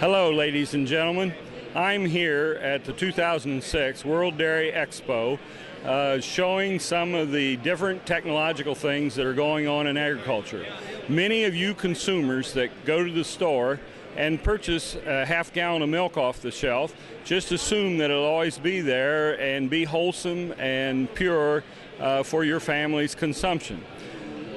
Hello, ladies and gentlemen. I'm here at the 2006 World Dairy Expo showing some of the different technological things that are going on in agriculture. Many of you consumers that go to the store and purchase a half gallon of milk off the shelf just assume that it'll always be there and be wholesome and pure for your family's consumption.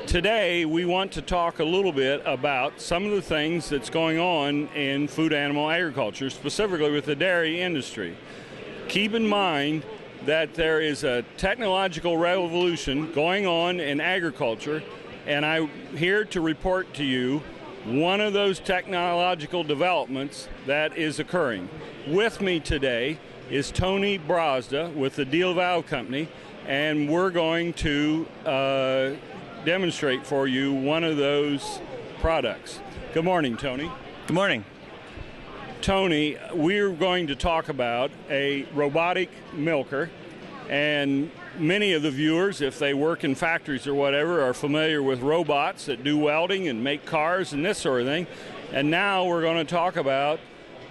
Today we want to talk a little bit about some of the things that's going on in food animal agriculture, specifically with the dairy industry. Keep in mind that there is a technological revolution going on in agriculture, and I'm here to report to you one of those technological developments that is occurring. With me today is Tony Brazda with the Deal Valve Company, and we're going to demonstrate for you one of those products. Good morning, Tony. Good morning. Tony, we're going to talk about a robotic milker, and many of the viewers, if they work in factories or whatever, are familiar with robots that do welding and make cars and this sort of thing. And now we're going to talk about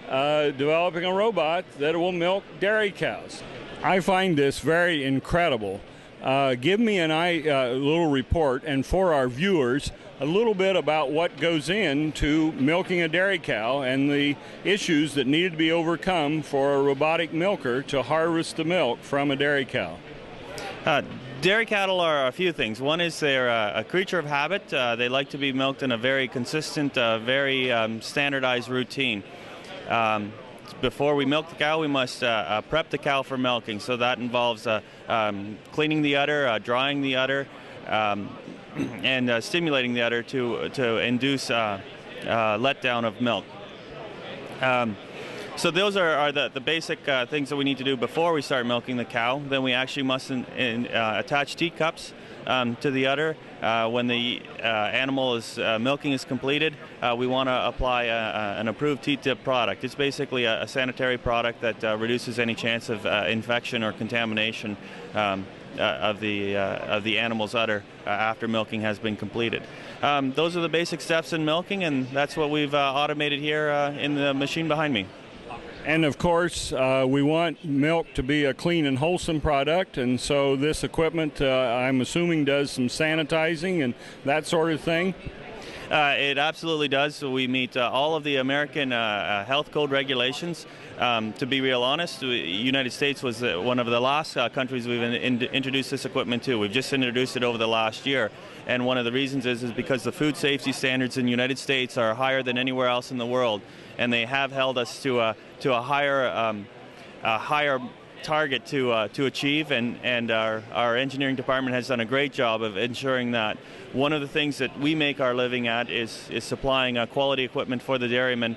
developing a robot that will milk dairy cows. I find this very incredible. Give me a little report, and for our viewers, a little bit about what goes into milking a dairy cow and the issues that needed to be overcome for a robotic milker to harvest the milk from a dairy cow. Dairy cattle are a few things. One is they're a creature of habit. They like to be milked in a very consistent, very standardized routine. Before we milk the cow, we must prep the cow for milking. So that involves cleaning the udder, drying the udder, and stimulating the udder to induce letdown of milk. So those are the basic things that we need to do before we start milking the cow. Then we actually must attach teacups to the udder. When the milking is completed, we want to apply an approved T-tip product. It's basically a sanitary product that reduces any chance of infection or contamination of the animal's udder after milking has been completed. Those are the basic steps in milking, and that's what we've automated here in the machine behind me. And of course, we want milk to be a clean and wholesome product, and so this equipment, I'm assuming, does some sanitizing and that sort of thing. It absolutely does. So we meet all of the American health code regulations. To be real honest, the United States was one of the last countries we've introduced this equipment to. We've just introduced it over the last year. And one of the reasons is because the food safety standards in the United States are higher than anywhere else in the world. And they have held us to a higher target to achieve, and our engineering department has done a great job of ensuring that. One of the things that we make our living at is supplying quality equipment for the dairymen.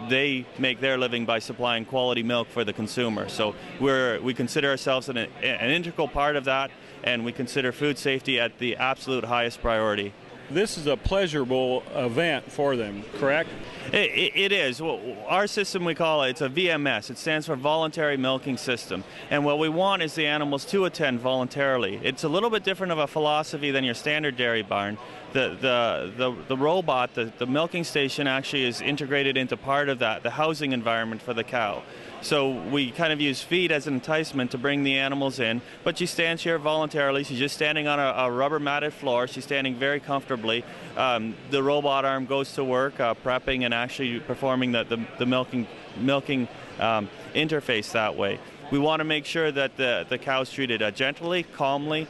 They make their living by supplying quality milk for the consumer. So we consider ourselves an integral part of that, and we consider food safety at the absolute highest priority. This is a pleasurable event for them, correct? It is. Well, our system, we call it's a VMS. It stands for Voluntary Milking System. And what we want is the animals to attend voluntarily. It's a little bit different of a philosophy than your standard dairy barn. The robot, the milking station, actually is integrated into part of that, the housing environment for the cow. So we kind of use feed as an enticement to bring the animals in, but she stands here voluntarily. She's just standing on a rubber matted floor. She's standing very comfortably. The robot arm goes to work, prepping and actually performing the milking interface that way. We want to make sure that the cow's treated gently, calmly,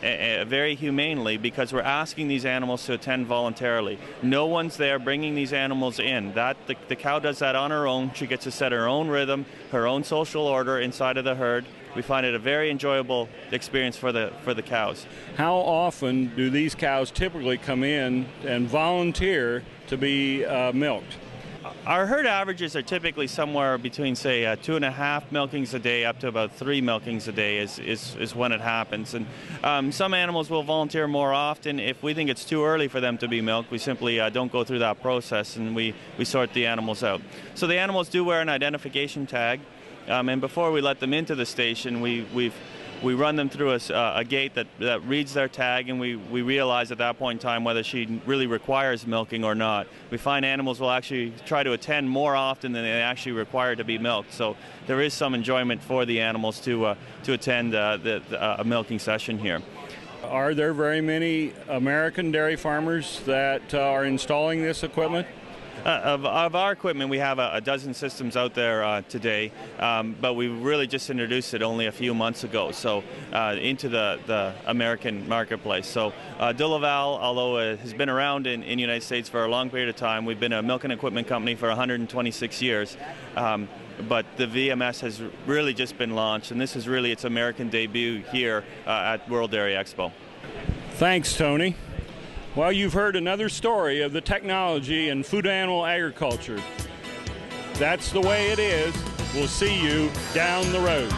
very humanely, because we're asking these animals to attend voluntarily. No one's there bringing these animals in. The cow does that on her own. She gets to set her own rhythm, her own social order inside of the herd. We find it a very enjoyable experience for the cows. How often do these cows typically come in and volunteer to be milked? Our herd averages are typically somewhere between, say, 2.5 milkings a day up to about 3 milkings a day is when it happens. And some animals will volunteer more often. If we think it's too early for them to be milked, we simply don't go through that process, and we sort the animals out. So the animals do wear an identification tag, and before we let them into the station, we've We run them through a gate that reads their tag, and we realize at that point in time whether she really requires milking or not. We find animals will actually try to attend more often than they actually require to be milked. So there is some enjoyment for the animals to attend a milking session here. Are there very many American dairy farmers that are installing this equipment? Of our equipment, we have a dozen systems out there today, but we really just introduced it only a few months ago, so into the American marketplace. So De Laval, although it has been around in the United States for a long period of time, we've been a milking equipment company for 126 years, but the VMS has really just been launched, and this is really its American debut here at World Dairy Expo. Thanks, Tony. Well, you've heard another story of the technology in food animal agriculture. That's the way it is. We'll see you down the road.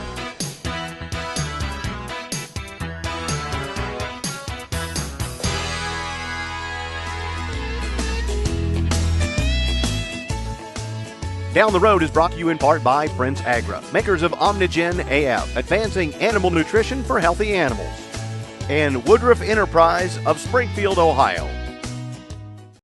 Down the Road is brought to you in part by Prince Agra, makers of Omnigen AF, advancing animal nutrition for healthy animals, and Woodruff Enterprise of Springfield, Ohio,